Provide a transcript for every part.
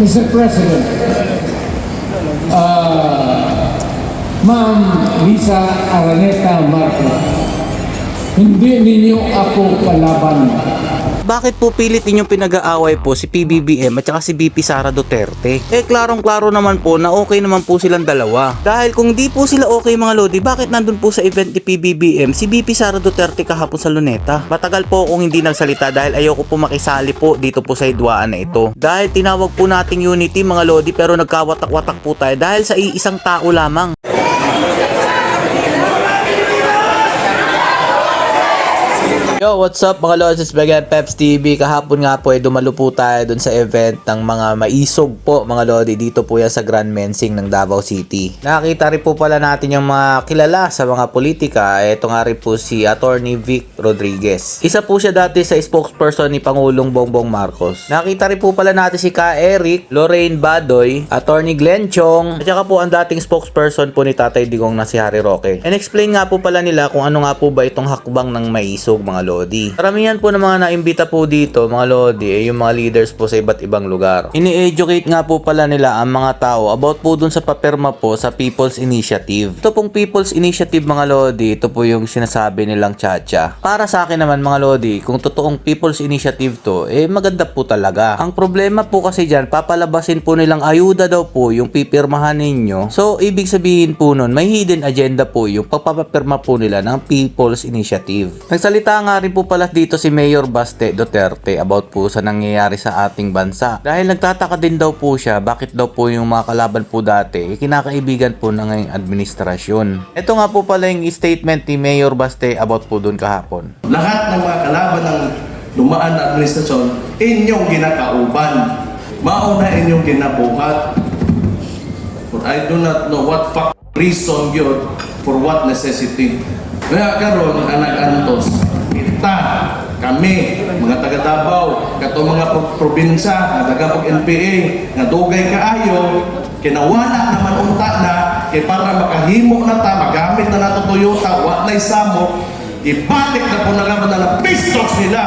Mr. President, Ma'am Lisa Araneta Marcos, hindi ninyo ako kalaban. Bakit po pilit ninyong pinag-aaway po si PBBM at saka si VP Sara Duterte? Klarong-klaro naman po na okay naman po silang dalawa. Dahil kung di po sila okay mga lodi, bakit nandun po sa event ni PBBM si VP Sara Duterte kahapon sa Luneta? Matagal po akong hindi nagsalita dahil ayoko po makisali po dito po sa hidwaan na ito. Dahil tinawag po nating unity mga lodi pero nagkawatak-watak po tayo dahil sa iisang tao lamang. Yo, what's up mga lods? It's Bagan Peps TV. Kahapon nga po ay dumalo po tayo dun sa event ng mga maisog po mga lodi. Dito po yan sa Grand Mensing ng Davao City. Nakita rin po pala natin yung mga kilala sa mga politika. Ito nga rin po si Attorney Vic Rodriguez. Isa po siya dati sa spokesperson ni Pangulong Bongbong Marcos. Nakita rin po pala natin si Ka Eric, Lorraine Badoy, Attorney Glenn Chong, at saka po ang dating spokesperson po ni Tatay Digong na si Harry Roque. And explain nga po pala nila kung ano nga po ba itong hakbang ng maisog mga lodi. Karamihan po ng mga naimbita po dito mga lodi ay yung mga leaders po sa iba't ibang lugar. Ini-educate nga po pala nila ang mga tao about po dun sa papirma po sa People's Initiative. Ito pong People's Initiative mga lodi, ito po yung sinasabi nilang tsa-tsa. Para sa akin naman mga lodi, kung totoong People's Initiative to, maganda po talaga. Ang problema po kasi dyan, papalabasin po nilang ayuda daw po yung pipirmahan ninyo. So, ibig sabihin po nun, may hidden agenda po yung pagpapapirma po nila ng People's Initiative. Nagsalita nga rin po pala dito si Mayor Baste Duterte about po sa nangyayari sa ating bansa. Dahil nagtataka din daw po siya bakit daw po yung mga kalaban po dati kinakaibigan po ng ngayong administrasyon. Ito nga po pala yung statement ni Mayor Baste about po dun kahapon. Lahat ng mga kalaban ng dumaan na administrasyon, inyong ginakauban. Mauna inyong ginabuhat. For I do not know what reason yun for what necessity. Kaya karon ang nag-antos, kita, kami, mga taga Davao, kato mga probinsya, mga taga NPA, nga dugay kaayo, kinawala naman unta na, kay para makahimo na ta, magamit na nato Toyota, wa na'y samok, ibalik na po na karon na pistos nila.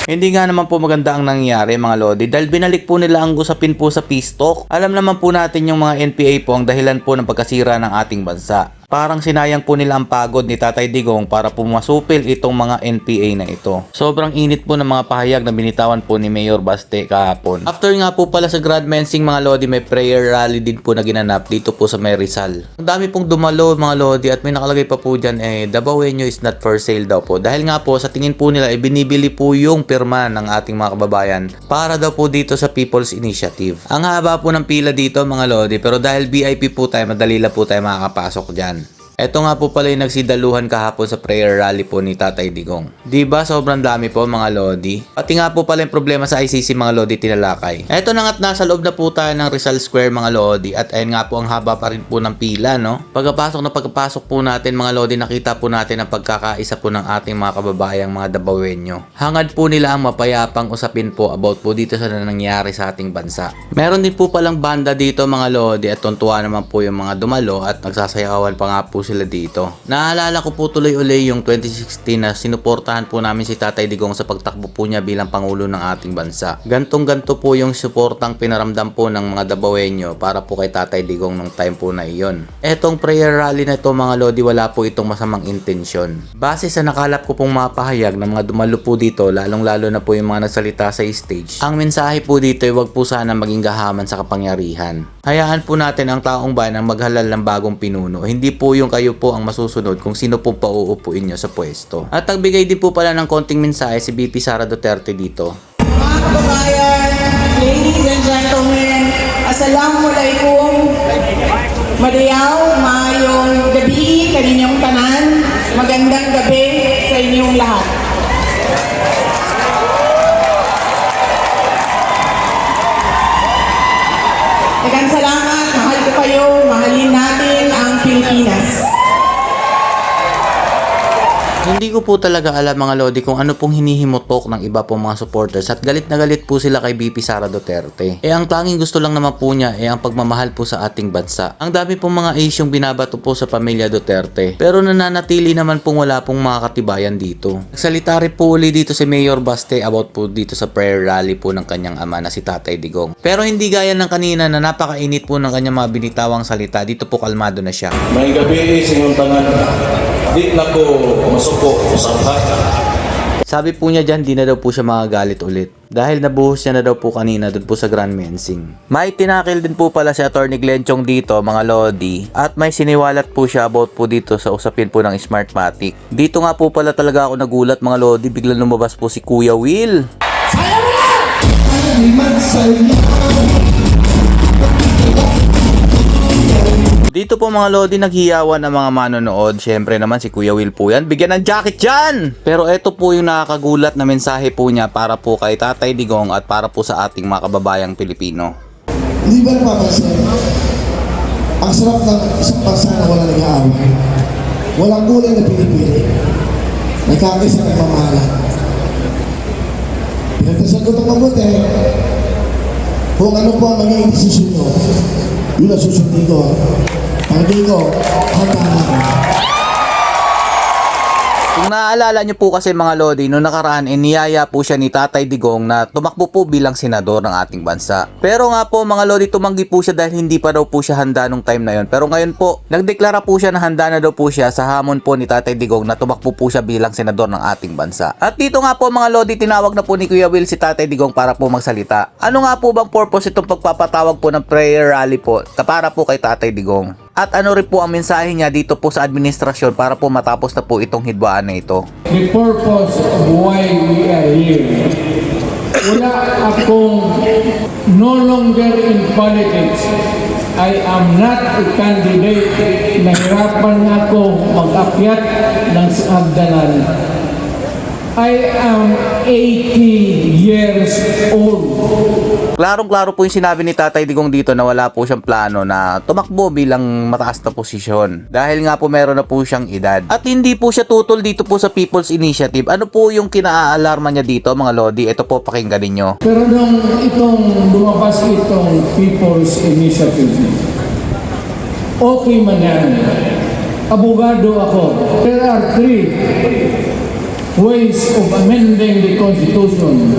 Hindi nga naman po maganda ang nangyari mga lodi dahil binalik po nila ang usapin po sa peace talk. Alam naman po natin yung mga NPA po ang dahilan po ng pagkasira ng ating bansa. Parang sinayang po nila ang pagod ni Tatay Digong para pumasupil itong mga NPA na ito. Sobrang init po ng mga pahayag na binitawan po ni Mayor Baste kahapon. After nga po pala sa Grand Mensing mga lodi, may prayer rally din po na ginanap dito po sa May Rizal. Ang dami pong dumalo mga lodi at may nakalagay pa po dyan Dabawenyo is not for sale daw po. Dahil nga po sa tingin po nila binibili po yung pirma ng ating mga kababayan para daw po dito sa People's Initiative. Ang haba po ng pila dito mga lodi pero dahil VIP po tayo, madali lang po tayo makakapasok dyan. Ito nga po pala yung nagsidaluhan kahapon sa prayer rally po ni Tatay Digong. Diba sobrang dami po mga lodi? Pati nga po pala yung problema sa ICC mga lodi tinalakay. Ito na nga't nasa loob na po tayo ng Rizal Square mga lodi at ayun nga po ang haba pa rin po ng pila no. Pagkapasok po natin mga lodi nakita po natin ang pagkakaisa po ng ating mga kababayang mga Dabawenyo. Hangad po nila ang mapayapang usapin po about po dito sa nangyari sa ating bansa. Meron din po palang banda dito mga lodi at tuntua naman po yung mga dumalo at nagsasayawan pa nga po sila dito. Naalala ko po tuloy-uli yung 2016 na sinuportahan po namin si Tatay Digong sa pagtakbo po niya bilang Pangulo ng ating bansa. Gantong-ganto po yung suportang pinaramdam po ng mga Dabawenyo para po kay Tatay Digong nung time po na iyon. Etong prayer rally na ito mga lodi wala po itong masamang intensyon. Base sa nakalap ko pong mga pahayag ng mga dumalo po dito lalong-lalo na po yung mga nagsalita sa stage. Ang mensahe po dito ay wag po sana maging gahaman sa kapangyarihan. Hayaan po natin ang taong bayan ang maghalal ng bagong pinuno. Hindi po yung kayo po ang masusunod kung sino po pauupuin nyo sa pwesto. At nagbigay din po pala ng konting mensahe si VP Sara Duterte dito. Mga kababayan, ladies and gentlemen, assalamualaikum. Madayaw, maayong gabi kaninyong tanan. Magandang gabi sa inyong lahat. Daghang salamat, mahal ko kayo, mahalin natin ang Pilipinas. Hindi ko po talaga alam mga lodi kung ano pong hinihimutok ng iba pong mga supporters at galit na galit po sila kay BP Sara Duterte. Ang tanging gusto lang naman po niya ang pagmamahal po sa ating bansa. Ang dami pong mga isyong binabato po sa pamilya Duterte pero nananatili naman pong wala pong mga katibayan dito. Nagsalita rin po uli dito si Mayor Baste about po dito sa prayer rally po ng kanyang ama na si Tatay Digong. Pero hindi gaya ng kanina na napakainit po ng kanyang mga binitawang salita, dito po kalmado na siya. May gabi sinyong tangan. Di na ko masuko sa Sabi po niya dyan, di na daw po siya magagalit ulit. Dahil nabuhos niya na daw po kanina doon po sa Grand Mensing. May tinakil din po pala si Atty. Glenn Chong dito mga lodi. At may siniwalat po siya about po dito sa usapin po ng Smartmatic. Dito nga po pala talaga ako nagulat mga lodi. Biglang lumabas po si Kuya Will. Dito po mga lodi naghiyawan ang mga manonood. Syempre naman si Kuya Will po yan. Bigyan ng jacket dyan! Pero ito po yung nakakagulat na mensahe po niya para po kay Tatay Digong at para po sa ating mga kababayang Pilipino. Hindi ba napapansin? Ang sarap ng isang bansa na wala nag-aaway. Walang gulay na pinipili. Nagkakaisa ng mamahalan. Pinagdasagot ang mabuti. Kung ano po ang magiging desisyon nyo, yun ang susundin ko. Pagdating ko, handa na ako. Kung naaalala nyo po kasi mga lodi, noong nakaraan niyaya po siya ni Tatay Digong na tumakbo po bilang senador ng ating bansa. Pero nga po mga lodi, tumanggi po siya dahil hindi pa daw po siya handa nung time na yon. Pero ngayon po, nagdeklara po siya na handa na daw po siya sa hamon po ni Tatay Digong na tumakbo po siya bilang senador ng ating bansa. At dito nga po mga lodi, tinawag na po ni Kuya Will si Tatay Digong para po magsalita. Ano nga po bang purpose itong pagpapatawag po ng prayer rally po para po kay Tatay Digong? At ano rin po ang mensahe niya dito po sa administrasyon para po matapos na po itong hidwaan na ito? The purpose of why we are here. Wala akong no longer in politics. I am not a candidate. Nahirapan ako mag-akyat ng hagdanan. I am 80 years old. Klarong-klaro po yung sinabi ni Tatay Digong dito na wala po siyang plano na tumakbo bilang mataas na posisyon. Dahil nga po meron na po siyang edad. At hindi po siya tutol dito po sa People's Initiative. Ano po yung kinaalarma niya dito mga lodi? Ito po pakinggan ninyo. Pero nung lumabas itong People's Initiative, okay man yan. Abogado ako. There are 3 ways of amending the Constitution.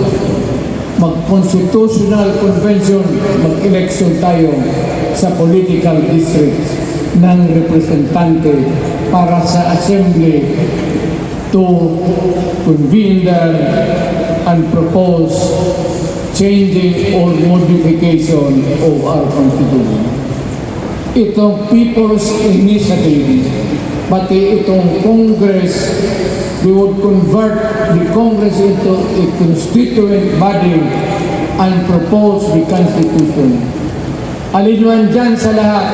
Mag-constitutional convention, mag-election tayo sa political district ng representante para sa assembly to convene there and propose changing or modification of our Constitution. Itong People's Initiative, pati itong Congress, we would convert the Congress into a constituent body and propose the Constitution. Alinuan dyan sa lahat,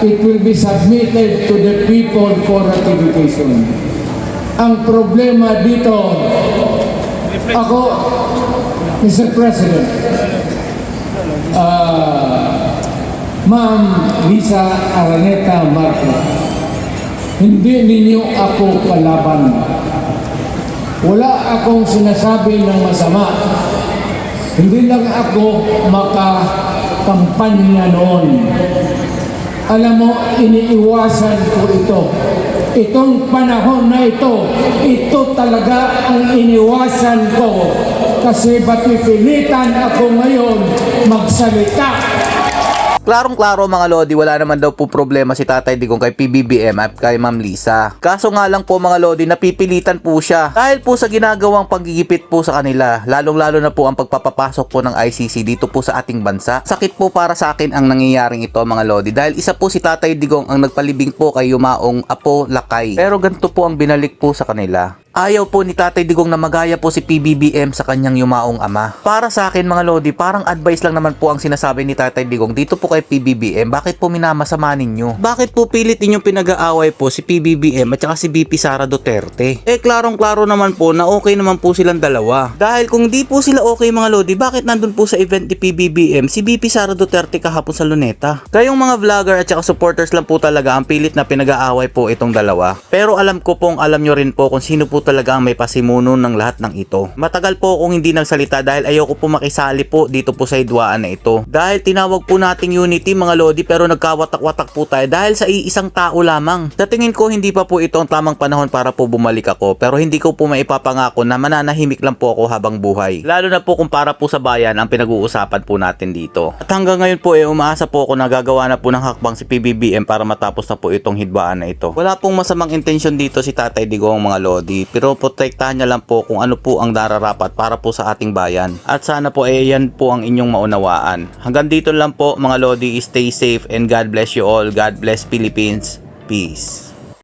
it will be submitted to the people for ratification. Ang problema dito, ako, Mr. President, Ma'am Lisa Araneta Marcos, hindi ninyo ako kalaban. Wala akong sinasabi ng masama. Hindi lang ako makakampanya noon. Alam mo, iniiwasan ko ito. Itong panahon na ito talaga ang iniwasan ko. Kasi ba't pipilitan ako ngayon magsalita? Klarong-klaro mga lodi, wala naman daw po problema si Tatay Digong kay PBBM at kay Ma'am Lisa. Kaso nga lang po mga lodi, napipilitan po siya dahil po sa ginagawang paggigipit po sa kanila. Lalong-lalo na po ang pagpapapasok po ng ICC dito po sa ating bansa. Sakit po para sa akin ang nangyayaring ito mga lodi dahil isa po si Tatay Digong ang nagpalibing po kay yumaong Apo Lakay. Pero ganito po ang binalik po sa kanila. Ayaw po ni Tatay Digong na magaya po si PBBM sa kanyang yumaong ama. Para sa akin mga lodi, parang advice lang naman po ang sinasabi ni Tatay Digong dito po kay PBBM. Bakit po minamasama ninyo? Bakit po pilit ninyong pinag-aaway po si PBBM at saka si VP Sara Duterte? Klarong-klaro naman po na okay naman po silang dalawa. Dahil kung di po sila okay mga lodi, bakit nandun po sa event ni PBBM si VP Sara Duterte kahapon sa Luneta? Kayong mga vlogger at saka supporters lang po talaga ang pilit na pinag-aaway po itong dalawa. Pero alam ko pong alam nyo rin po kung sino po talaga ang may pasimuno ng lahat ng ito. Matagal po akong hindi nagsalita dahil ayoko po makisali po dito po sa hidwaan na ito. Dahil tinawag po nating unity mga lodi pero nagkawatak-watak po tayo dahil sa iisang tao lamang. Sa tingin ko hindi pa po ito ang tamang panahon para po bumalik ako pero hindi ko po maipapangako na mananahimik lang po ako habang buhay. Lalo na po kung para po sa bayan ang pinag-uusapan po natin dito. At hanggang ngayon po umaasa po ako na gagawa na po ng hakbang si PBBM para matapos na po itong hidwaan na ito. Wala pong masamang intensyon dito si Tatay Digong mga lodi pero protektahan niya lang po kung ano po ang nararapat para po sa ating bayan. At sana po yan po ang inyong maunawaan. Hanggang dito lang po mga lodi, stay safe and God bless you all. God bless Philippines. Peace.